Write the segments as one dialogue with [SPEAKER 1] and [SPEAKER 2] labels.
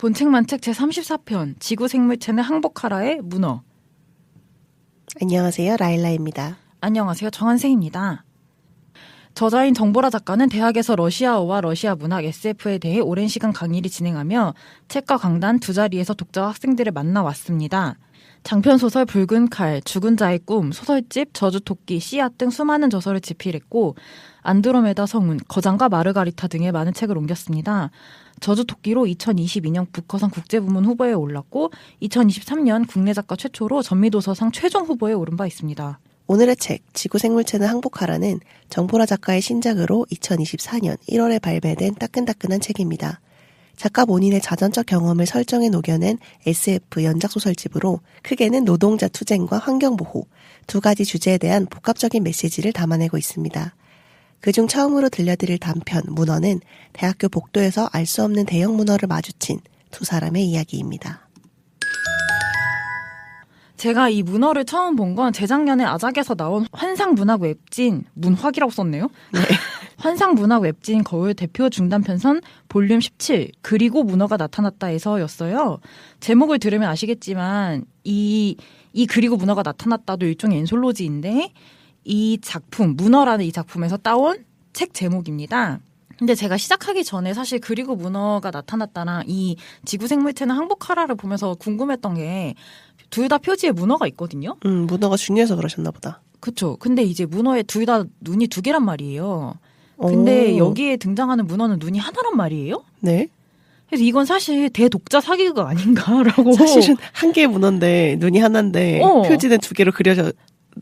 [SPEAKER 1] 본책만책 제34편 지구생물체는 항복하라의 문어.
[SPEAKER 2] 안녕하세요. 라일라입니다.
[SPEAKER 1] 안녕하세요. 정한세입니다. 저자인 정보라 작가는 대학에서 러시아어와 러시아 문학 SF에 대해 오랜 시간 강의를 진행하며 책과 강단 두 자리에서 독자와 학생들을 만나왔습니다. 장편소설 붉은 칼, 죽은 자의 꿈, 소설집 저주토끼, 씨앗 등 수많은 저서를 집필했고 안드로메다 성운, 거장과 마르가리타 등의 많은 책을 옮겼습니다. 저주토끼로 2022년 북커상 국제부문 후보에 올랐고 2023년 국내 작가 최초로 전미도서상 최종 후보에 오른 바 있습니다.
[SPEAKER 2] 오늘의 책 지구생물체는 항복하라는 정보라 작가의 신작으로 2024년 1월에 발매된 따끈따끈한 책입니다. 작가 본인의 자전적 경험을 설정에 녹여낸 SF 연작소설집으로 크게는 노동자 투쟁과 환경보호 두 가지 주제에 대한 복합적인 메시지를 담아내고 있습니다. 그중 처음으로 들려드릴 단편 문어는 대학교 복도에서 알 수 없는 대형 문어를 마주친 두 사람의 이야기입니다.
[SPEAKER 1] 제가 이 문어를 처음 본 건 재작년에 아작에서 나온 환상문학 웹진 문학이라고 썼네요.
[SPEAKER 2] 네.
[SPEAKER 1] 환상문학 웹진 거울 대표 중단편선 볼륨 17 그리고 문어가 나타났다에서였어요. 제목을 들으면 아시겠지만 이 그리고 문어가 나타났다도 일종의 엔솔로지인데 이 작품 문어라는 이 작품에서 따온 책 제목입니다. 근데 제가 시작하기 전에 사실 그리고 문어가 나타났다랑 이 지구생물체는 항복하라를 보면서 궁금했던 게 둘 다 표지에 문어가 있거든요.
[SPEAKER 2] 문어가 중요해서 그러셨나 보다.
[SPEAKER 1] 그렇죠. 근데 이제 문어에 둘 다 눈이 두 개란 말이에요. 근데 여기에 등장하는 문어는 눈이 하나란 말이에요.
[SPEAKER 2] 네.
[SPEAKER 1] 그래서 이건 사실 대독자 사기가 아닌가라고.
[SPEAKER 2] 사실은 한 개의 문어인데 눈이 하나인데 표지는 두 개로 그려져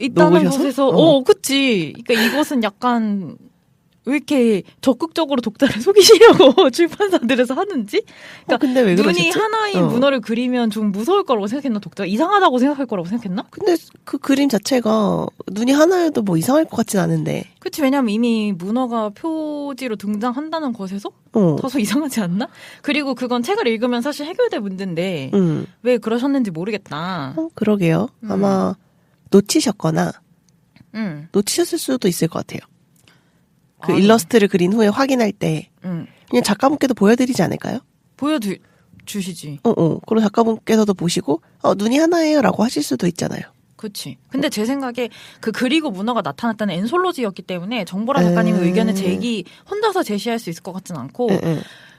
[SPEAKER 1] 있다는
[SPEAKER 2] 놓으셔서?
[SPEAKER 1] 것에서 그치. 그러니까 이것은 약간 왜 이렇게 적극적으로 독자를 속이시려고 출판사들에서 하는지? 그러니까
[SPEAKER 2] 근데 왜 그러셨지?
[SPEAKER 1] 눈이 하나인 문어를 그리면 좀 무서울 거라고 생각했나 독자가? 이상하다고 생각할 거라고 생각했나?
[SPEAKER 2] 근데 그 그림 자체가 눈이 하나여도 뭐 이상할 것 같진 않은데.
[SPEAKER 1] 그치. 왜냐면 이미 문어가 표지로 등장한다는 것에서 다소 이상하지 않나? 그리고 그건 책을 읽으면 사실 해결될 문제인데 왜 그러셨는지 모르겠다.
[SPEAKER 2] 그러게요. 아마 놓치셨거나 놓치셨을 수도 있을 것 같아요. 그 일러스트를 그린 후에 확인할 때 그냥 작가분께도 보여드리지 않을까요?
[SPEAKER 1] 보여주시지.
[SPEAKER 2] 그럼 작가분께서도 보시고 눈이 하나예요 라고 하실 수도 있잖아요.
[SPEAKER 1] 그치. 근데 제 생각에 그리고 문어가 나타났다는 엔솔로지였기 때문에 정보라 작가님의 의견을 혼자서 제시할 수 있을 것 같진 않고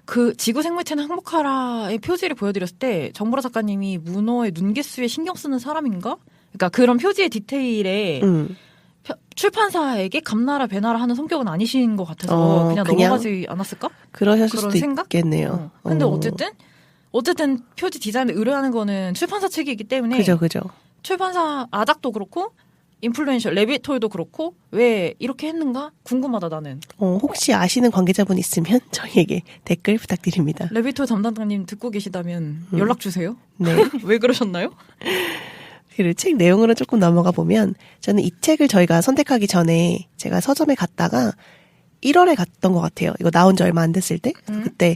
[SPEAKER 1] 그 지구생물체는 항복하라의 표지를 보여드렸을 때 정보라 작가님이 문어의 눈개수에 신경 쓰는 사람인가? 그러니까 그런 표지의 디테일에 출판사에게 감나라 배나라 하는 성격은 아니신 것 같아서 그냥 넘어가지 않았을까?
[SPEAKER 2] 그러셨을 수도
[SPEAKER 1] 생각?
[SPEAKER 2] 있겠네요.
[SPEAKER 1] 근데 어쨌든 표지 디자인을 의뢰하는 거는 출판사 측이기 때문에
[SPEAKER 2] 그죠.
[SPEAKER 1] 출판사 아작도 그렇고 인플루엔셜 레빗톨도 그렇고 왜 이렇게 했는가 궁금하다 나는.
[SPEAKER 2] 혹시 아시는 관계자분 있으면 저희에게 댓글 부탁드립니다.
[SPEAKER 1] 레빗톨 담당자님 듣고 계시다면 연락 주세요.
[SPEAKER 2] 네.
[SPEAKER 1] 왜 그러셨나요?
[SPEAKER 2] 그 책 내용으로 조금 넘어가 보면 저는 이 책을 저희가 선택하기 전에 제가 서점에 갔다가 1월에 갔던 것 같아요. 이거 나온 지 얼마 안 됐을 때. 그때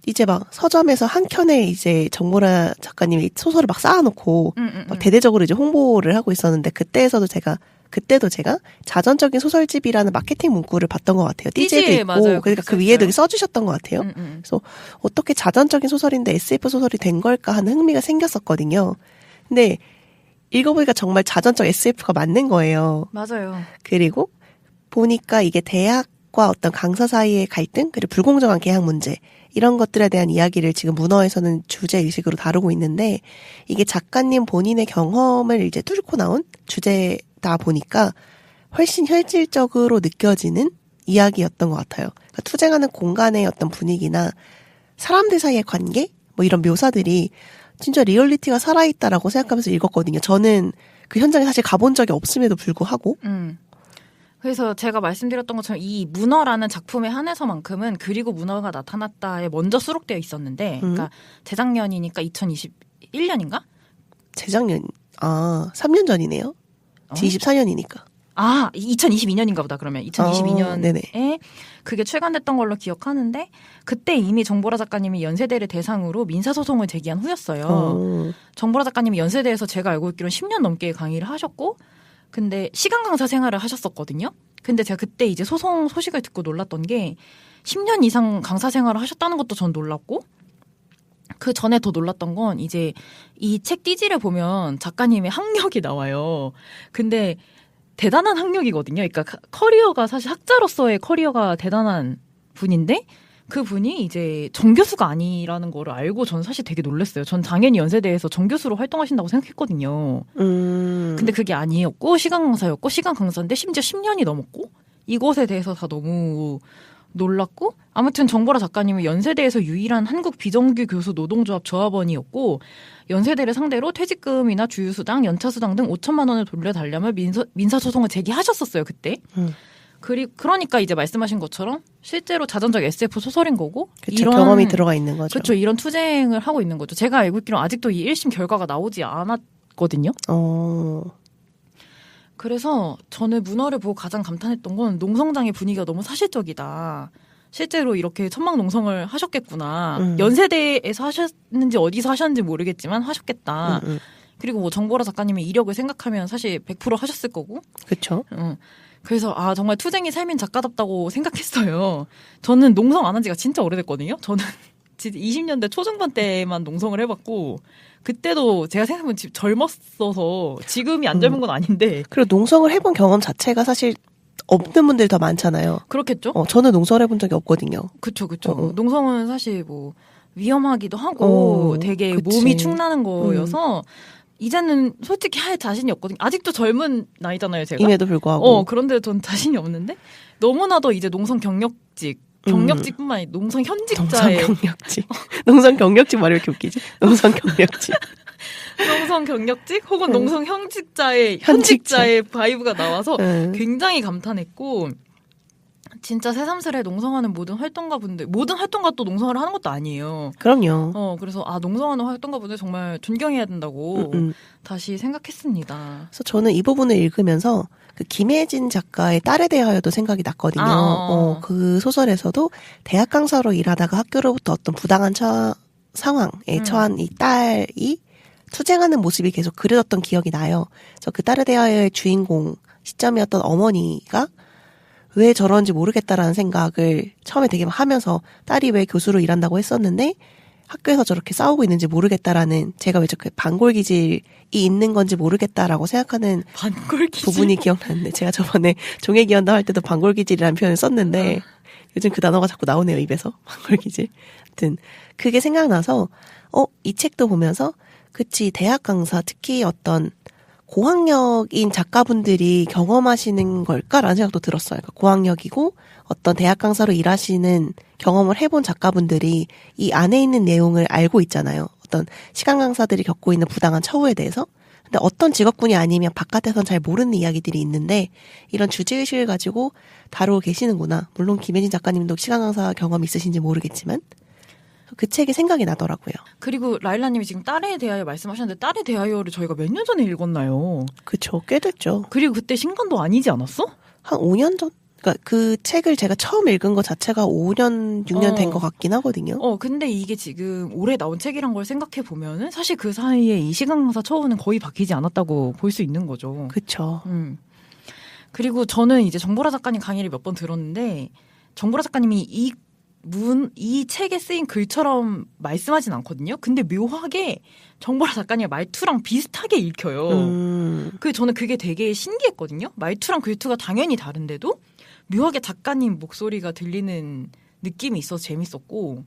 [SPEAKER 2] 이제 막 서점에서 한 켠에 이제 정보라 작가님이 소설을 막 쌓아놓고 막 대대적으로 이제 홍보를 하고 있었는데 그때도 제가 자전적인 소설집이라는 마케팅 문구를 봤던 것 같아요. 띠지에도 있고
[SPEAKER 1] 맞아요.
[SPEAKER 2] 그러니까 그 위에도 써주셨던 것 같아요. 그래서 어떻게 자전적인 소설인데 SF 소설이 된 걸까 하는 흥미가 생겼었거든요. 근데 읽어보니까 정말 자전적 SF가 맞는 거예요.
[SPEAKER 1] 맞아요.
[SPEAKER 2] 그리고 보니까 이게 대학과 어떤 강사 사이의 갈등, 그리고 불공정한 계약 문제, 이런 것들에 대한 이야기를 지금 문어에서는 주제의식으로 다루고 있는데, 이게 작가님 본인의 경험을 이제 뚫고 나온 주제다 보니까 훨씬 현실적으로 느껴지는 이야기였던 것 같아요. 그러니까 투쟁하는 공간의 어떤 분위기나 사람들 사이의 관계, 뭐 이런 묘사들이 진짜 리얼리티가 살아있다라고 생각하면서 읽었거든요. 저는 그 현장에 사실 가본 적이 없음에도 불구하고.
[SPEAKER 1] 그래서 제가 말씀드렸던 것처럼 이 문어라는 작품에 한해서만큼은 그리고 문어가 나타났다에 먼저 수록되어 있었는데 그러니까 재작년이니까 2021년인가?
[SPEAKER 2] 재작년, 3년 전이네요. 24년이니까.
[SPEAKER 1] 2022년인가 보다 그러면 2022년에 그게 출간됐던 걸로 기억하는데 그때 이미 정보라 작가님이 연세대를 대상으로 민사소송을 제기한 후였어요. 정보라 작가님이 연세대에서 제가 알고 있기로는 10년 넘게 강의를 하셨고 근데 시간 강사 생활을 하셨었거든요. 근데 제가 그때 이제 소송 소식을 듣고 놀랐던 게 10년 이상 강사 생활을 하셨다는 것도 전 놀랐고 그 전에 더 놀랐던 건 이제 이 책 띠지를 보면 작가님의 학력이 나와요. 근데 대단한 학력이거든요. 그러니까 커리어가 사실 학자로서의 커리어가 대단한 분인데 그 분이 이제 정교수가 아니라는 거를 알고 전 사실 되게 놀랐어요. 전 당연히 연세대에서 정교수로 활동하신다고 생각했거든요. 근데 그게 아니었고 시간 강사였고 시간 강사인데 심지어 10년이 넘었고 이것에 대해서 다 너무 놀랐고 아무튼 정보라 작가님은 연세대에서 유일한 한국 비정규 교수 노동조합 조합원이었고 연세대를 상대로 퇴직금이나 주휴수당, 연차수당 등 5천만 원을 돌려달라며 민사소송을 제기하셨었어요. 그때. 그러니까 이제 말씀하신 것처럼 실제로 자전적 SF 소설인 거고
[SPEAKER 2] 그쵸, 이런 경험이 들어가 있는 거죠.
[SPEAKER 1] 그렇죠. 이런 투쟁을 하고 있는 거죠. 제가 알고 있기로는 아직도 이 1심 결과가 나오지 않았거든요. 그래서 저는 문어를 보고 가장 감탄했던 건 농성장의 분위기가 너무 사실적이다. 실제로 이렇게 천막 농성을 하셨겠구나. 연세대에서 하셨는지 어디서 하셨는지 모르겠지만 하셨겠다. 그리고 뭐 정보라 작가님의 이력을 생각하면 사실 100% 하셨을 거고.
[SPEAKER 2] 그렇죠.
[SPEAKER 1] 그래서 정말 투쟁이 삶인 작가답다고 생각했어요. 저는 농성 안 한 지가 진짜 오래됐거든요. 저는 진짜 20년대 초중반 때만 농성을 해봤고 그때도 제가 생각해보면 젊었어서 지금이 안 젊은 건 아닌데
[SPEAKER 2] 그리고 농성을 해본 경험 자체가 사실 없는 분들이 더 많잖아요.
[SPEAKER 1] 그렇겠죠?
[SPEAKER 2] 저는 농성을 해본 적이 없거든요.
[SPEAKER 1] 그쵸. 농성은 사실 뭐 위험하기도 하고 되게
[SPEAKER 2] 그치.
[SPEAKER 1] 몸이 축나는 거여서 이제는 솔직히 할 자신이 없거든요. 아직도 젊은 나이잖아요, 제가.
[SPEAKER 2] 임에도 불구하고.
[SPEAKER 1] 그런데 전 자신이 없는데 너무나도 이제 농성 경력직뿐만 아니라 농성 현직자의
[SPEAKER 2] 농성 경력직 말이 왜 이렇게 웃기지? 농성 경력직.
[SPEAKER 1] 농성 경력직 혹은 농성 현직자의 바이브가 나와서 굉장히 감탄했고 진짜 새삼스레 농성하는 모든 활동가분들 모든 활동가 또 농성을 하는 것도 아니에요.
[SPEAKER 2] 그럼요.
[SPEAKER 1] 그래서 농성하는 활동가분들 정말 존경해야 된다고 다시 생각했습니다.
[SPEAKER 2] 그래서 저는 이 부분을 읽으면서 그 김혜진 작가의 딸에 대하여도 생각이 났거든요. 그 소설에서도 대학 강사로 일하다가 학교로부터 어떤 부당한 상황에 처한 이 딸이 투쟁하는 모습이 계속 그려졌던 기억이 나요. 그래서 그 딸에 대하여의 주인공 시점이었던 어머니가 왜 저런지 모르겠다라는 생각을 처음에 되게 하면서 딸이 왜 교수로 일한다고 했었는데 학교에서 저렇게 싸우고 있는지 모르겠다라는 제가 왜 저렇게 반골기질이 있는 건지 모르겠다라고 생각하는 부분이 기억나는데 제가 저번에 종회기원담 할 때도 반골기질이라는 표현을 썼는데 요즘 그 단어가 자꾸 나오네요, 입에서. 반골기질. 아무튼 그게 생각나서 이 책도 보면서 그치, 대학 강사 특히 어떤 고학력인 작가분들이 경험하시는 걸까라는 생각도 들었어요. 그러니까 고학력이고 어떤 대학 강사로 일하시는 경험을 해본 작가분들이 이 안에 있는 내용을 알고 있잖아요. 어떤 시간 강사들이 겪고 있는 부당한 처우에 대해서. 근데 어떤 직업군이 아니면 바깥에선 잘 모르는 이야기들이 있는데 이런 주제의식을 가지고 다루고 계시는구나. 물론 김혜진 작가님도 시간 강사 경험 있으신지 모르겠지만 그 책이 생각이 나더라고요.
[SPEAKER 1] 그리고 라일라님이 지금 딸에 대하여 말씀하셨는데 딸에 대하여를 저희가 몇 년 전에 읽었나요?
[SPEAKER 2] 그쵸, 꽤 됐죠.
[SPEAKER 1] 그리고 그때 신간도 아니지 않았어?
[SPEAKER 2] 한 5년 전? 그러니까 그 책을 제가 처음 읽은 것 자체가 5년, 6년 된 것 같긴 하거든요.
[SPEAKER 1] 근데 이게 지금 올해 나온 책이란 걸 생각해 보면은 사실 그 사이에 이 시간 강사 처우는 거의 바뀌지 않았다고 볼 수 있는 거죠.
[SPEAKER 2] 그쵸.
[SPEAKER 1] 그리고 저는 이제 정보라 작가님 강의를 몇 번 들었는데 정보라 작가님이 이 책에 쓰인 글처럼 말씀하진 않거든요. 근데 묘하게 정보라 작가님의 말투랑 비슷하게 읽혀요. 저는 그게 되게 신기했거든요. 말투랑 글투가 당연히 다른데도 묘하게 작가님 목소리가 들리는 느낌이 있어서 재밌었고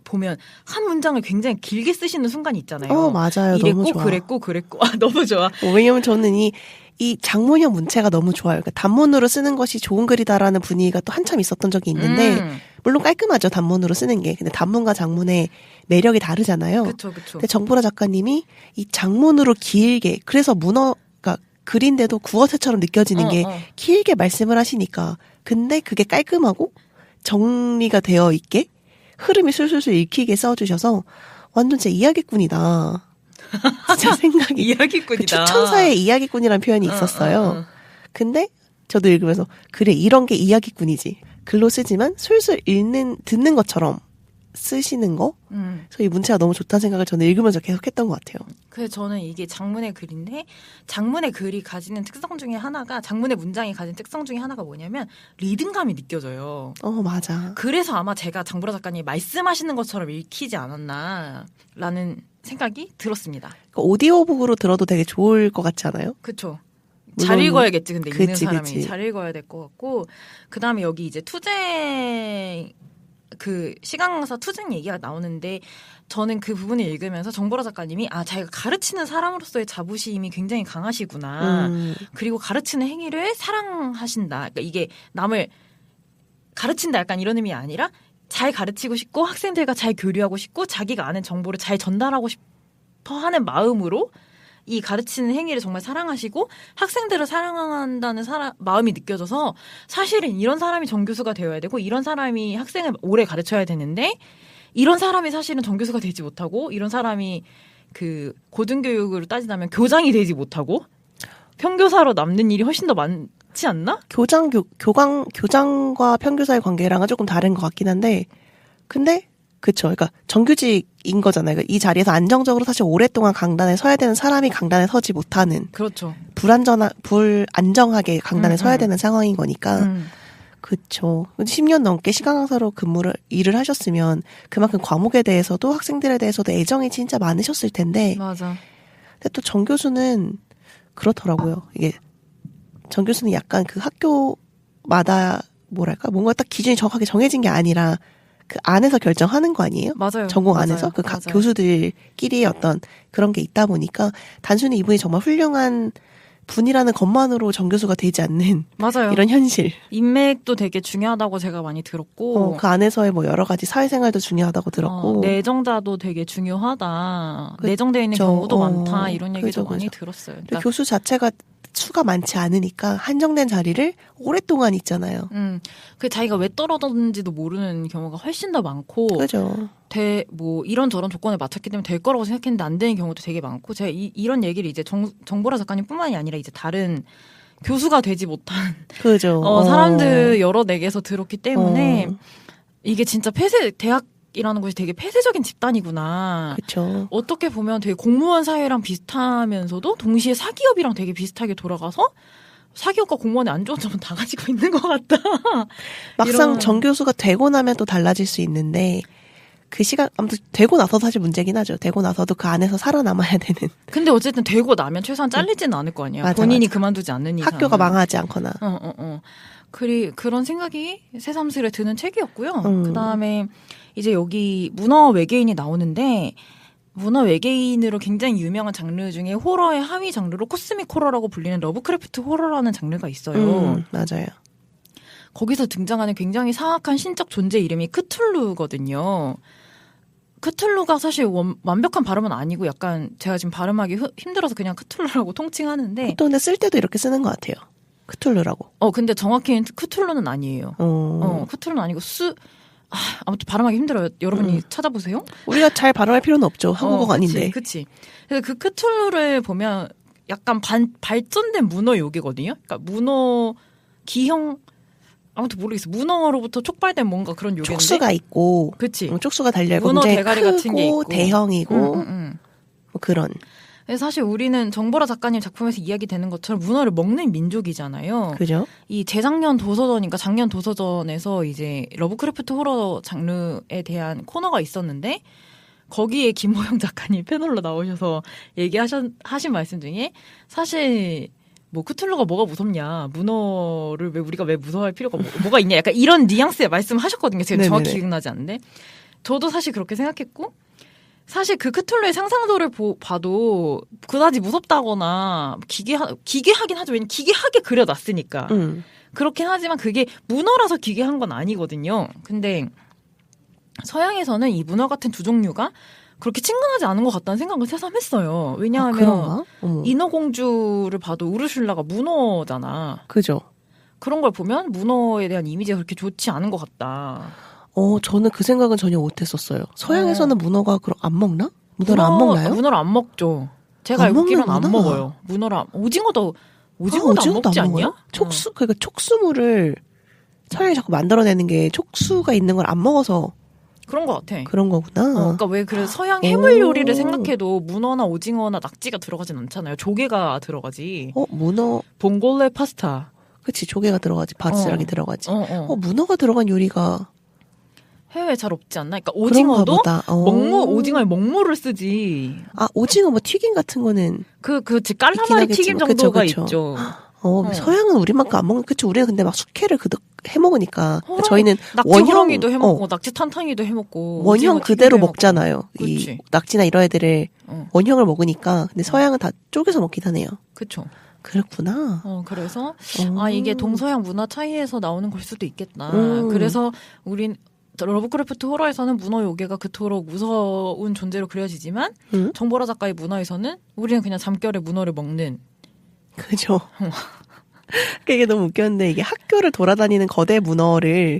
[SPEAKER 1] 보면 한 문장을 굉장히 길게 쓰시는 순간이 있잖아요.
[SPEAKER 2] 맞아요.
[SPEAKER 1] 이랬고
[SPEAKER 2] 너무 좋아.
[SPEAKER 1] 그랬고 너무 좋아.
[SPEAKER 2] 왜냐면 저는 이 장문형 문체가 너무 좋아요. 그러니까 단문으로 쓰는 것이 좋은 글이다라는 분위기가 또 한참 있었던 적이 있는데 물론 깔끔하죠. 단문으로 쓰는 게. 근데 단문과 장문의 매력이 다르잖아요.
[SPEAKER 1] 그쵸.
[SPEAKER 2] 근데 정보라 작가님이 이 장문으로 길게 그래서 문어가 글인데도 구어체처럼 느껴지는 게 길게 말씀을 하시니까 근데 그게 깔끔하고 정리가 되어 있게 흐름이 술술술 읽히게 써주셔서 완전 제 이야기꾼이다. 진짜 생각이.
[SPEAKER 1] 이야기꾼이다.
[SPEAKER 2] 그 추천사의 이야기꾼이라는 표현이 있었어요. 근데 저도 읽으면서 그래 이런 게 이야기꾼이지. 글로 쓰지만 술술 듣는 것처럼 쓰시는 거. 그래서 이 문체가 너무 좋다는 생각을 저는 읽으면서 계속 했던 것 같아요.
[SPEAKER 1] 그래서 저는 이게 장문의 글인데 장문의 글이 가지는 특성 중에 하나가 장문의 문장이 가진 특성 중에 하나가 뭐냐면 리듬감이 느껴져요.
[SPEAKER 2] 맞아.
[SPEAKER 1] 그래서 아마 제가 장보라 작가님이 말씀하시는 것처럼 읽히지 않았나라는 생각이 들었습니다.
[SPEAKER 2] 그러니까 오디오북으로 들어도 되게 좋을 것 같지 않아요?
[SPEAKER 1] 그렇죠. 잘 읽어야겠지. 근데 읽는 사람이
[SPEAKER 2] 그치.
[SPEAKER 1] 잘 읽어야 될 것 같고 그다음에 여기 이제 투쟁 그 시간 강사 투쟁 얘기가 나오는데 저는 그 부분을 읽으면서 정보라 작가님이 자기가 가르치는 사람으로서의 자부심이 굉장히 강하시구나. 그리고 가르치는 행위를 사랑하신다. 그러니까 이게 남을 가르친다 약간 이런 의미가 아니라 잘 가르치고 싶고 학생들과 잘 교류하고 싶고 자기가 아는 정보를 잘 전달하고 싶어 하는 마음으로 이 가르치는 행위를 정말 사랑하시고 학생들을 사랑한다는 마음이 느껴져서 사실은 이런 사람이 정교수가 되어야 되고 이런 사람이 학생을 오래 가르쳐야 되는데 이런 사람이 사실은 정교수가 되지 못하고 이런 사람이 그 고등교육으로 따지자면 교장이 되지 못하고 평교사로 남는 일이 훨씬 더 많지 않나?
[SPEAKER 2] 교장과 평교사의 관계랑은 조금 다른 것 같긴 한데 근데 그쵸. 그러니까 정규직인 거잖아요. 그러니까 이 자리에서 안정적으로 사실 오랫동안 강단에 서야 되는 사람이 강단에 서지 못하는.
[SPEAKER 1] 그렇죠.
[SPEAKER 2] 불안정하게 강단에 서야 되는 상황인 거니까. 그쵸. 10년 넘게 시간 강사로 일을 하셨으면 그만큼 과목에 대해서도 학생들에 대해서도 애정이 진짜 많으셨을 텐데.
[SPEAKER 1] 맞아.
[SPEAKER 2] 근데 또 정 교수는 그렇더라고요. 이게 정 교수는 약간 그 학교마다 뭐랄까 뭔가 딱 기준이 정확하게 정해진 게 아니라 그 안에서 결정하는 거 아니에요?
[SPEAKER 1] 맞아요.
[SPEAKER 2] 전공 안에서 그 각 교수들끼리의 어떤 그런 게 있다 보니까 단순히 이분이 정말 훌륭한 분이라는 것만으로 정 교수가 되지 않는
[SPEAKER 1] 맞아요.
[SPEAKER 2] 이런 현실.
[SPEAKER 1] 인맥도 되게 중요하다고 제가 많이 들었고
[SPEAKER 2] 그 안에서의 뭐 여러 가지 사회생활도 중요하다고 들었고
[SPEAKER 1] 내정자도 되게 중요하다.
[SPEAKER 2] 그쵸.
[SPEAKER 1] 내정되어 있는 경우도 많다. 이런 얘기도
[SPEAKER 2] 그죠.
[SPEAKER 1] 많이 들었어요.
[SPEAKER 2] 그러니까 교수 자체가 수가 많지 않으니까 한정된 자리를 오랫동안 있잖아요.
[SPEAKER 1] 그 자기가 왜 떨어졌는지도 모르는 경우가 훨씬 더 많고,
[SPEAKER 2] 그죠.
[SPEAKER 1] 뭐 이런저런 조건을 맞췄기 때문에 될 거라고 생각했는데 안 되는 경우도 되게 많고, 제가 이런 얘기를 이제 정보라 작가님뿐만이 아니라 이제 다른 교수가 되지 못한
[SPEAKER 2] 그죠.
[SPEAKER 1] 사람들 여러 댁에서 들었기 때문에 이게 진짜 대학이라는 곳이 되게 폐쇄적인 집단이구나.
[SPEAKER 2] 그렇죠.
[SPEAKER 1] 어떻게 보면 되게 공무원 사회랑 비슷하면서도 동시에 사기업이랑 되게 비슷하게 돌아가서 사기업과 공무원의 안 좋은 점은 다 가지고 있는 것 같다.
[SPEAKER 2] 막상 정 교수가 되고 나면 또 달라질 수 있는데 그 시간 아무튼 되고 나서 사실 문제긴 하죠. 되고 나서도 그 안에서 살아남아야 되는.
[SPEAKER 1] 근데 어쨌든 되고 나면 최소한 잘리지는 않을 거 아니야. 본인이 그만두지 않는 이상.
[SPEAKER 2] 학교가 망하지 않거나.
[SPEAKER 1] 그런 생각이 새삼스레 드는 책이었고요. 그다음에 이제 여기 문어 외계인이 나오는데 문어 외계인으로 굉장히 유명한 장르 중에 호러의 하위 장르로 코스믹 호러라고 불리는 러브크래프트 호러라는 장르가 있어요.
[SPEAKER 2] 맞아요.
[SPEAKER 1] 거기서 등장하는 굉장히 사악한 신적 존재 이름이 크툴루거든요. 크툴루가 사실 완벽한 발음은 아니고 약간 제가 지금 발음하기 힘들어서 그냥 크툴루라고 통칭하는데
[SPEAKER 2] 보통 근데 쓸 때도 이렇게 쓰는 것 같아요. 크툴루라고.
[SPEAKER 1] 근데 정확히는 크툴루는 아니에요. 크툴루는 아니고 아무튼 발음하기 힘들어요. 여러분이 찾아보세요.
[SPEAKER 2] 우리가 잘 발음할 필요는 없죠. 한국어가 아닌데.
[SPEAKER 1] 그치. 그래서 그 크툴루를 보면 약간 발전된 문어 요괴거든요. 그러니까 문어 기형 아무튼 모르겠어. 문어로부터 촉발된 뭔가 그런 요괴인데.
[SPEAKER 2] 촉수가 있고.
[SPEAKER 1] 그치.
[SPEAKER 2] 촉수가 달려있고.
[SPEAKER 1] 문어 대가리 같은 게 있고.
[SPEAKER 2] 대형이고. 뭐 그런.
[SPEAKER 1] 사실 우리는 정보라 작가님 작품에서 이야기되는 것처럼 문어를 먹는 민족이잖아요.
[SPEAKER 2] 그죠?
[SPEAKER 1] 이 재작년 도서전인가 작년 도서전에서 이제 러브크래프트 호러 장르에 대한 코너가 있었는데 거기에 김호영 작가님 패널로 나오셔서 하신 말씀 중에 사실 뭐 크툴루가 뭐가 무섭냐, 문어를 우리가 왜 무서워할 필요가 뭐가 있냐, 약간 이런 뉘앙스의 말씀하셨거든요. 제가 정확히 기억나지 않는데 저도 사실 그렇게 생각했고. 사실 그 크툴루의 상상도를 봐도 그다지 무섭다거나 기괴하긴 하죠. 왜냐면 기괴하게 그려놨으니까. 그렇긴 하지만 그게 문어라서 기괴한 건 아니거든요. 근데 서양에서는 이 문어 같은 두 종류가 그렇게 친근하지 않은 것 같다는 생각을 새삼했어요. 왜냐하면 인어공주를 봐도 우르슐라가 문어잖아.
[SPEAKER 2] 그죠.
[SPEAKER 1] 그런 걸 보면 문어에 대한 이미지가 그렇게 좋지 않은 것 같다.
[SPEAKER 2] 저는 그 생각은 전혀 못했었어요. 서양에서는 문어가 안 먹나? 문어를 안 먹나요?
[SPEAKER 1] 문어를 안 먹죠. 제가 알기로는 안 먹어요. 오징어도 안 먹지 않냐?
[SPEAKER 2] 그러니까 촉수물을 서양이 자꾸 만들어내는 게 촉수가 있는 걸 안 먹어서
[SPEAKER 1] 그런 것 같아.
[SPEAKER 2] 그런 거구나.
[SPEAKER 1] 그러니까 왜 그래서 서양 해물 요리를 생각해도 문어나 오징어나 낙지가 들어가진 않잖아요. 조개가 들어가지.
[SPEAKER 2] 문어.
[SPEAKER 1] 봉골레 파스타.
[SPEAKER 2] 그치, 조개가 들어가지. 바지락이 들어가지.
[SPEAKER 1] 어.
[SPEAKER 2] 문어가 들어간 요리가
[SPEAKER 1] 해외에 잘 없지 않나? 그러니까 오징어도 오징어에 먹물을 쓰지.
[SPEAKER 2] 오징어 뭐 튀김 같은 거는
[SPEAKER 1] 그치 깔라마리 튀김 정도가
[SPEAKER 2] 그쵸.
[SPEAKER 1] 있죠.
[SPEAKER 2] 서양은 우리만큼 안 먹는. 그치, 우리는 근데 막 숙회를 해 먹으니까 저희는
[SPEAKER 1] 낙지 호롱이도 해 먹고 낙지 탕탕이도 해 먹고
[SPEAKER 2] 원형 그대로 먹잖아요.
[SPEAKER 1] 그치.
[SPEAKER 2] 이 낙지나 이런 애들을 원형을 먹으니까. 근데 서양은 다 쪼개서 먹긴 하네요.
[SPEAKER 1] 그렇죠.
[SPEAKER 2] 그렇구나.
[SPEAKER 1] 그래서 이게 동서양 문화 차이에서 나오는 걸 수도 있겠다. 그래서 우린 러브크래프트 호러에서는 문어 요괴가 그토록 무서운 존재로 그려지지만 정보라 작가의 문화에서는 우리는 그냥 잠결에 문어를 먹는.
[SPEAKER 2] 그죠. 이게 너무 웃겼는데 이게 학교를 돌아다니는 거대 문어를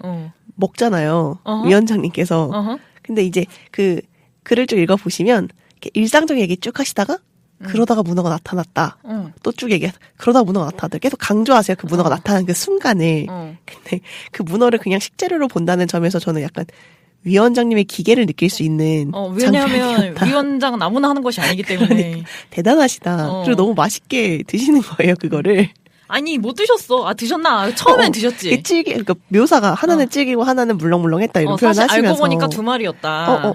[SPEAKER 2] 먹잖아요. 위원장님께서. 근데 이제 그 글을 쭉 읽어보시면 이렇게 일상적인 얘기 쭉 하시다가 그러다가 문어가 나타났다. 또 쭉 그러다가 문어가 나타났다. 계속 강조하세요. 그 문어가 나타나는 그 순간을. 근데 그 문어를 그냥 식재료로 본다는 점에서 저는 약간 위원장님의 기계를 느낄 수 있는
[SPEAKER 1] 왜냐하면
[SPEAKER 2] 장면이었다.
[SPEAKER 1] 위원장은 아무나 하는 것이 아니기 때문에.
[SPEAKER 2] 그러니까, 대단하시다. 그리고 너무 맛있게 드시는 거예요, 그거를.
[SPEAKER 1] 아니 못 드셨어. 드셨나? 처음엔 드셨지.
[SPEAKER 2] 그러니까 묘사가 하나는 질기고 하나는 물렁물렁했다 이런 표현 하시면서
[SPEAKER 1] 알고 보니까 두 마리였다.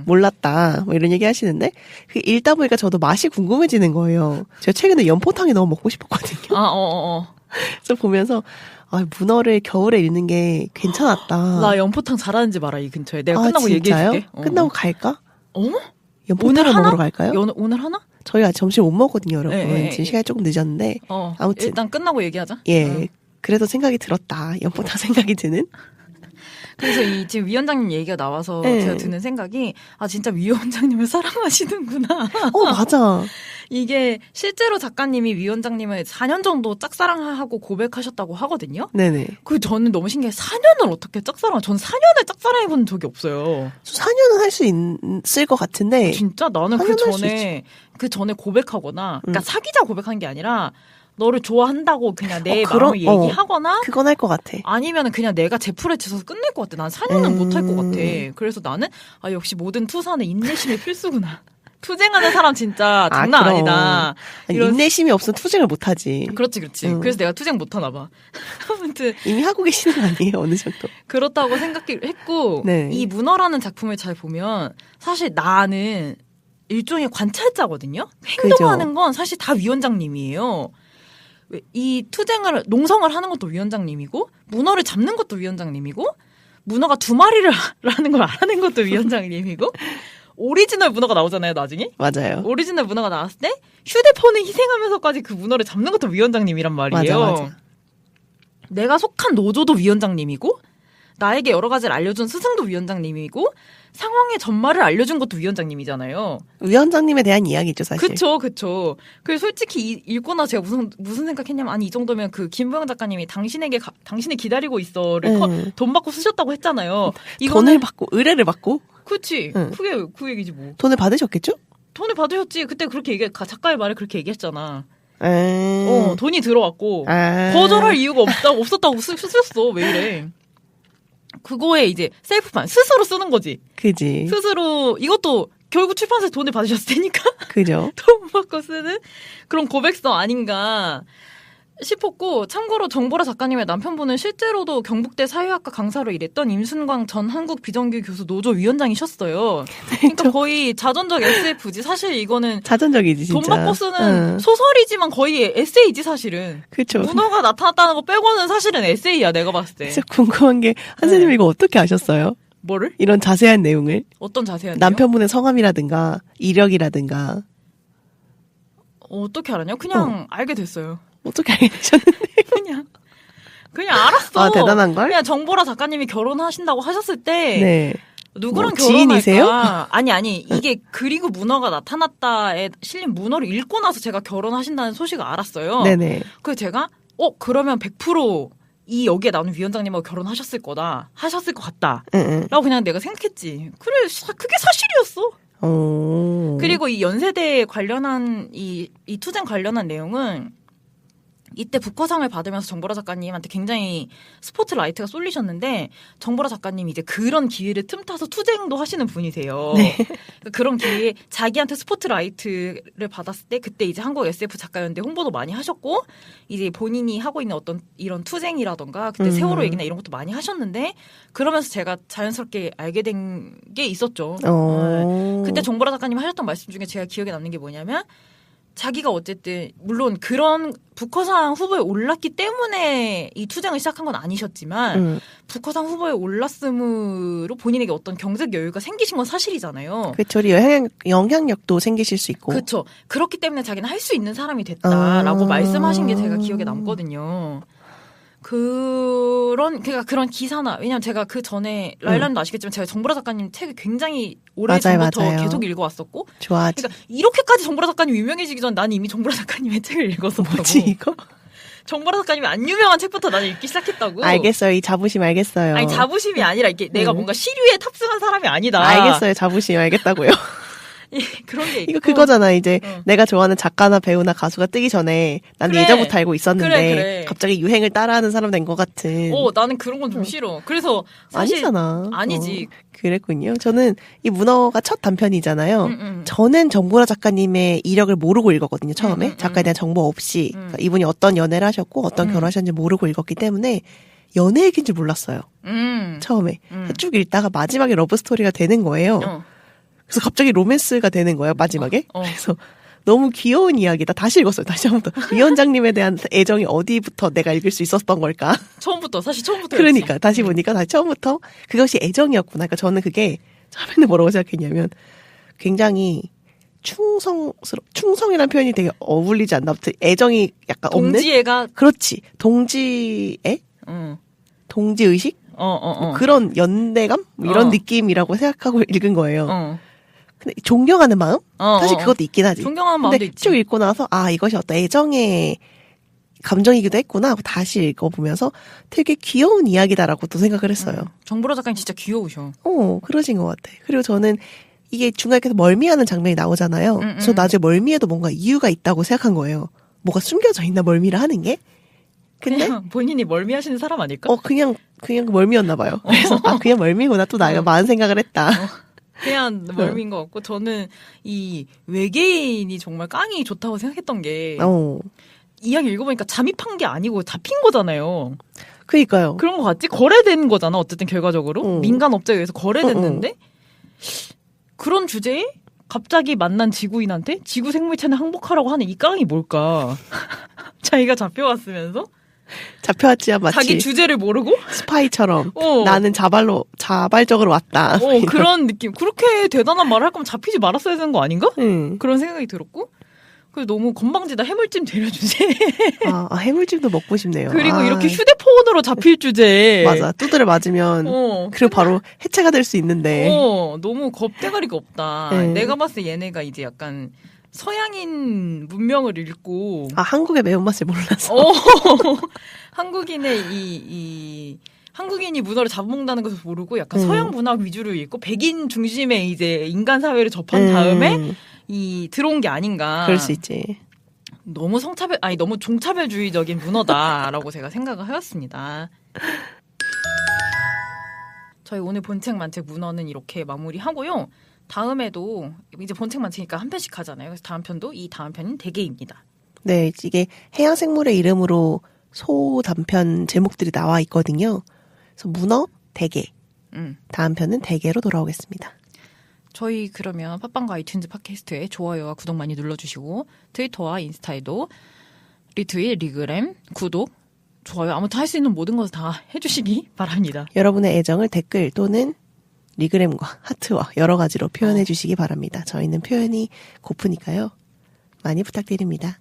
[SPEAKER 2] 몰랐다. 뭐 이런 얘기 하시는데 그 읽다 보니까 저도 맛이 궁금해지는 거예요. 제가 최근에 연포탕이 너무 먹고 싶었거든요. 그래서 보면서 문어를 겨울에 읽는 게 괜찮았다.
[SPEAKER 1] 나 연포탕 잘하는지 말아 이 근처에. 내가 끝나고 얘기해줄게.
[SPEAKER 2] 끝나고 갈까?
[SPEAKER 1] 오늘
[SPEAKER 2] 연포탕을
[SPEAKER 1] 하나?
[SPEAKER 2] 먹으러 갈까요?
[SPEAKER 1] 오늘 하나?
[SPEAKER 2] 저희가 점심 못 먹거든요, 여러분.
[SPEAKER 1] 네.
[SPEAKER 2] 지금 시간이 조금 늦었는데. 아무튼
[SPEAKER 1] 일단 끝나고 얘기하자.
[SPEAKER 2] 예. 그래도 생각이 들었다. 연포탕 생각이 드는.
[SPEAKER 1] 그래서 지금 위원장님 얘기가 나와서 제가 드는 생각이 진짜 위원장님을 사랑하시는구나.
[SPEAKER 2] 맞아.
[SPEAKER 1] 이게 실제로 작가님이 위원장님을 4년 정도 짝사랑하고 고백하셨다고 하거든요.
[SPEAKER 2] 네네.
[SPEAKER 1] 저는 너무 신기해. 4년을 어떻게 짝사랑? 전 4년을 짝사랑해본 적이 없어요.
[SPEAKER 2] 4년은 할 수 있을 것 같은데.
[SPEAKER 1] 진짜 나는 그 전에 고백하거나, 그러니까 사귀자 고백한 게 아니라 너를 좋아한다고 그냥 내 마음을 얘기하거나
[SPEAKER 2] 그건 할 것 같아.
[SPEAKER 1] 아니면 그냥 내가 제풀에 쳐서 끝낼 것 같아. 난 4년은 못 할 것 같아. 그래서 나는 역시 모든 투사는 인내심이 필수구나. 투쟁하는 사람 진짜 장난 아니다.
[SPEAKER 2] 인내심이 없으면 투쟁을 못하지.
[SPEAKER 1] 그렇지. 그래서 내가 투쟁 못하나 봐. 아무튼
[SPEAKER 2] 이미 하고 계시는 거 아니에요? 어느 정도.
[SPEAKER 1] 그렇다고 생각했고 이 문어라는 작품을 잘 보면 사실 나는 일종의 관찰자거든요. 행동하는 건 사실 다 위원장님이에요. 이 투쟁을 농성을 하는 것도 위원장님이고 문어를 잡는 것도 위원장님이고 문어가 두 마리라는 걸 알아낸 것도 위원장님이고 오리지널 문어가 나오잖아요, 나중에.
[SPEAKER 2] 맞아요.
[SPEAKER 1] 오리지널 문어가 나왔을 때 휴대폰을 희생하면서까지 그 문어를 잡는 것도 위원장님이란 말이에요.
[SPEAKER 2] 맞아.
[SPEAKER 1] 내가 속한 노조도 위원장님이고 나에게 여러 가지를 알려준 스승도 위원장님이고 상황의 전말을 알려준 것도 위원장님이잖아요.
[SPEAKER 2] 위원장님에 대한 이야기죠, 사실.
[SPEAKER 1] 그쵸. 그래서 솔직히 읽고 나서 제가 무슨 생각했냐면 이 정도면 그 김보영 작가님이 당신을 기다리고 있어를 돈 받고 쓰셨다고 했잖아요.
[SPEAKER 2] 돈을 받고 의뢰를 받고.
[SPEAKER 1] 그치. 그게 그 얘기지 뭐.
[SPEAKER 2] 돈을 받으셨겠죠?
[SPEAKER 1] 돈을 받으셨지. 그때 그렇게 작가의 말에 그렇게 얘기했잖아.
[SPEAKER 2] 음.
[SPEAKER 1] 돈이 들어왔고 거절할 이유가 없었다고 쓰셨어. 왜 이래? 그거에 이제 셀프판 스스로 쓰는 거지.
[SPEAKER 2] 그지.
[SPEAKER 1] 스스로 이것도 결국 출판사에 돈을 받으셨을 테니까.
[SPEAKER 2] 그죠.
[SPEAKER 1] 돈 받고 쓰는 그런 고백성 아닌가 싶었고, 참고로 정보라 작가님의 남편분은 실제로도 경북대 사회학과 강사로 일했던 임순광 전 한국 비정규 교수 노조 위원장이셨어요. 그러니까 거의 자전적 SF지. 사실 이거는
[SPEAKER 2] 자전적이지 진짜.
[SPEAKER 1] 돈 받고 쓰는 소설이지만 거의 에세이지 사실은.
[SPEAKER 2] 그렇죠.
[SPEAKER 1] 문어가 나타났다는 거 빼고는 사실은 에세이야 내가 봤을 때.
[SPEAKER 2] 진짜 궁금한 게 한선생님 이거 어떻게 아셨어요?
[SPEAKER 1] 뭐를?
[SPEAKER 2] 이런 자세한 내용을.
[SPEAKER 1] 어떤 자세한 내용?
[SPEAKER 2] 남편분의 성함이라든가 이력이라든가.
[SPEAKER 1] 어떻게 알았냐? 그냥 알게 됐어요.
[SPEAKER 2] 어떻게 알게 되셨는데?
[SPEAKER 1] 그냥 알았어.
[SPEAKER 2] 대단한걸?
[SPEAKER 1] 그냥 정보라 작가님이 결혼하신다고 하셨을 때
[SPEAKER 2] 네.
[SPEAKER 1] 누구랑
[SPEAKER 2] 지인이세요?
[SPEAKER 1] 결혼할까? 아니 이게 그리고 문어가 나타났다에 실린 문어를 읽고 나서 제가 결혼하신다는 소식을 알았어요.
[SPEAKER 2] 네네.
[SPEAKER 1] 그래서 제가 그러면 100% 이 여기에 나오는 위원장님하고 결혼하셨을 거다. 하셨을 것 같다. 라고 그냥 내가 생각했지. 그래 그게 사실이었어. 그리고 이 연세대 관련한 이 투쟁 관련한 내용은 이때 부커상을 받으면서 정보라 작가님한테 굉장히 스포트라이트가 쏠리셨는데 정보라 작가님이 이제 그런 기회를 틈타서 투쟁도 하시는 분이세요.
[SPEAKER 2] 네.
[SPEAKER 1] 그러니까 그런 기회에 자기한테 스포트라이트를 받았을 때 그때 이제 한국 SF 작가연대 홍보도 많이 하셨고 이제 본인이 하고 있는 어떤 이런 투쟁이라던가 그때 세월호 얘기나 이런 것도 많이 하셨는데 그러면서 제가 자연스럽게 알게 된 게 있었죠. 그때 정보라 작가님 하셨던 말씀 중에 제가 기억에 남는 게 뭐냐면 자기가 어쨌든 물론 그런 부커상 후보에 올랐기 때문에 이 투쟁을 시작한 건 아니셨지만 부커상 후보에 올랐음으로 본인에게 어떤 경제적 여유가 생기신 건 사실이잖아요.
[SPEAKER 2] 그렇죠. 영향력도 생기실 수 있고.
[SPEAKER 1] 그렇죠. 그렇기 때문에 자기는 할 수 있는 사람이 됐다라고 말씀하신 게 제가 기억에 남거든요. 그러니까 그런 기사나 왜냐면 제가 그 전에 라일라님도 아시겠지만 제가 정보라 작가님 책을 굉장히 오래 전부터 계속 읽어왔었고
[SPEAKER 2] 좋아하지.
[SPEAKER 1] 그러니까 이렇게까지 정보라 작가님 유명해지기 전 나는 이미 정보라 작가님의 책을 읽었었다고.
[SPEAKER 2] 뭐지 이거?
[SPEAKER 1] 정보라 작가님이 안 유명한 책부터 나는 읽기 시작했다고.
[SPEAKER 2] 알겠어요. 이 자부심 알겠어요.
[SPEAKER 1] 아니 자부심이 아니라 이게 내가 뭔가 시류에 탑승한 사람이 아니다.
[SPEAKER 2] 알겠어요. 자부심 알겠다고요.
[SPEAKER 1] 그런 게 있고.
[SPEAKER 2] 이거 그거잖아. 이제 내가 좋아하는 작가나 배우나 가수가 뜨기 전에 난
[SPEAKER 1] 그래.
[SPEAKER 2] 예전부터 알고 있었는데
[SPEAKER 1] 그래.
[SPEAKER 2] 갑자기 유행을 따라하는 사람 된 것 같은.
[SPEAKER 1] 나는 그런 건 좀 싫어. 그래서 사실
[SPEAKER 2] 아니잖아.
[SPEAKER 1] 아니지.
[SPEAKER 2] 그랬군요. 저는 이 문어가 첫 단편이잖아요. 저는 정보라 작가님의 이력을 모르고 읽었거든요. 처음에 작가에 대한 정보 없이 그러니까 이분이 어떤 연애를 하셨고 어떤 결혼하셨는지 모르고 읽었기 때문에 연애 얘기인 줄 몰랐어요. 처음에 쭉 읽다가 마지막에 러브 스토리가 되는 거예요. 그래서 갑자기 로맨스가 되는 거예요, 마지막에. 그래서 너무 귀여운 이야기다. 다시 읽었어요, 다시 한 번 더. 위 원장님에 대한 애정이 어디부터 내가 읽을 수 있었던 걸까?
[SPEAKER 1] 사실 처음부터.
[SPEAKER 2] 그러니까, 다시 보니까 다시 처음부터 그것이 애정이었구나. 그러니까 저는 그게 처음에는 뭐라고 생각했냐면 굉장히 충성이라는 표현이 되게 어울리지 않나? 애정이 약간 없는?
[SPEAKER 1] 동지애가.
[SPEAKER 2] 그렇지. 동지애? 동지의식? 뭐 그런 연대감? 뭐 이런 느낌이라고 생각하고 읽은 거예요. 근데 존경하는 마음? 사실 그것도 있긴 하지.
[SPEAKER 1] 존경하는 마음도 있지.
[SPEAKER 2] 쭉 읽고 나서 이것이 어떤 애정의 감정이기도 했구나 하고 다시 읽어보면서 되게 귀여운 이야기다라고 또 생각을 했어요.
[SPEAKER 1] 정보라 작가님 진짜 귀여우셔.
[SPEAKER 2] 그러신 것 같아. 그리고 저는 이게 중간에 계속 멀미하는 장면이 나오잖아요. 그래서 나중에 멀미에도 뭔가 이유가 있다고 생각한 거예요. 뭐가 숨겨져 있나 멀미를 하는 게? 근데
[SPEAKER 1] 그냥 본인이 멀미하시는 사람 아닐까?
[SPEAKER 2] 그냥 멀미였나 봐요. 그래서 그냥 멀미구나 또 나가 많은 생각을 했다.
[SPEAKER 1] 그냥 멀미인 것 같고 저는 이 외계인이 정말 깡이 좋다고 생각했던 게 이야기 읽어보니까 잠입한 게 아니고 잡힌 거잖아요.
[SPEAKER 2] 그러니까요.
[SPEAKER 1] 그런 거 같지? 거래된 거잖아. 어쨌든 결과적으로 민간 업체에 의해서 거래됐는데 그런 주제에 갑자기 만난 지구인한테 지구 생물체는 항복하라고 하는 이 깡이 뭘까? 자기가 잡혀왔으면서
[SPEAKER 2] 잡혀왔지야 마치
[SPEAKER 1] 자기 주제를 모르고
[SPEAKER 2] 스파이처럼 나는 자발적으로 왔다.
[SPEAKER 1] 그런 느낌. 그렇게 대단한 말을 할 거면 잡히지 말았어야 되는 거 아닌가? 그런 생각이 들었고 그래서 너무 건방지다. 해물찜 데려주세.
[SPEAKER 2] 해물찜도 먹고 싶네요.
[SPEAKER 1] 그리고 이렇게 휴대폰으로 잡힐 주제에
[SPEAKER 2] 맞아. 두드려 맞으면 그리고 바로 해체가 될 수 있는데
[SPEAKER 1] 너무 겁대가리가 없다. 내가 봤을 때 얘네가 이제 약간 서양인 문명을 읽고
[SPEAKER 2] 한국의 매운맛을 몰라서
[SPEAKER 1] 한국인의 한국인이 문어를 잡아먹는다는 것을 모르고 약간 서양 문화 위주로 읽고 백인 중심의 이제 인간 사회를 접한 다음에 들어온 게 아닌가.
[SPEAKER 2] 그럴 수 있지.
[SPEAKER 1] 너무 너무 종차별주의적인 문어다라고 제가 생각을 하였습니다. 저희 오늘 본책 만책 문어는 이렇게 마무리하고요. 다음에도 이제 본책 만책이니까 한 편씩 하잖아요. 그래서 다음 편도 이 다음 편인 대게입니다.
[SPEAKER 2] 네, 이게 해양 생물의 이름으로 소 단편 제목들이 나와 있거든요. 그래서 문어, 대게. 다음 편은 대게로 돌아오겠습니다.
[SPEAKER 1] 저희 그러면 팟빵과 아이튠즈 팟캐스트에 좋아요와 구독 많이 눌러주시고 트위터와 인스타에도 리트윗, 리그램, 구독, 좋아요 아무튼 할 수 있는 모든 것을 다 해주시기 바랍니다.
[SPEAKER 2] 여러분의 애정을 댓글 또는 리그램과 하트와 여러 가지로 표현해 주시기 바랍니다. 저희는 표현이 고프니까요. 많이 부탁드립니다.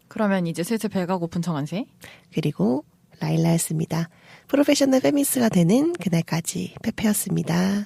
[SPEAKER 1] 그러면 이제 슬슬 배가 고픈 정한세
[SPEAKER 2] 그리고 라일라였습니다. 프로페셔널 페미니스트가 되는 그날까지 페페였습니다.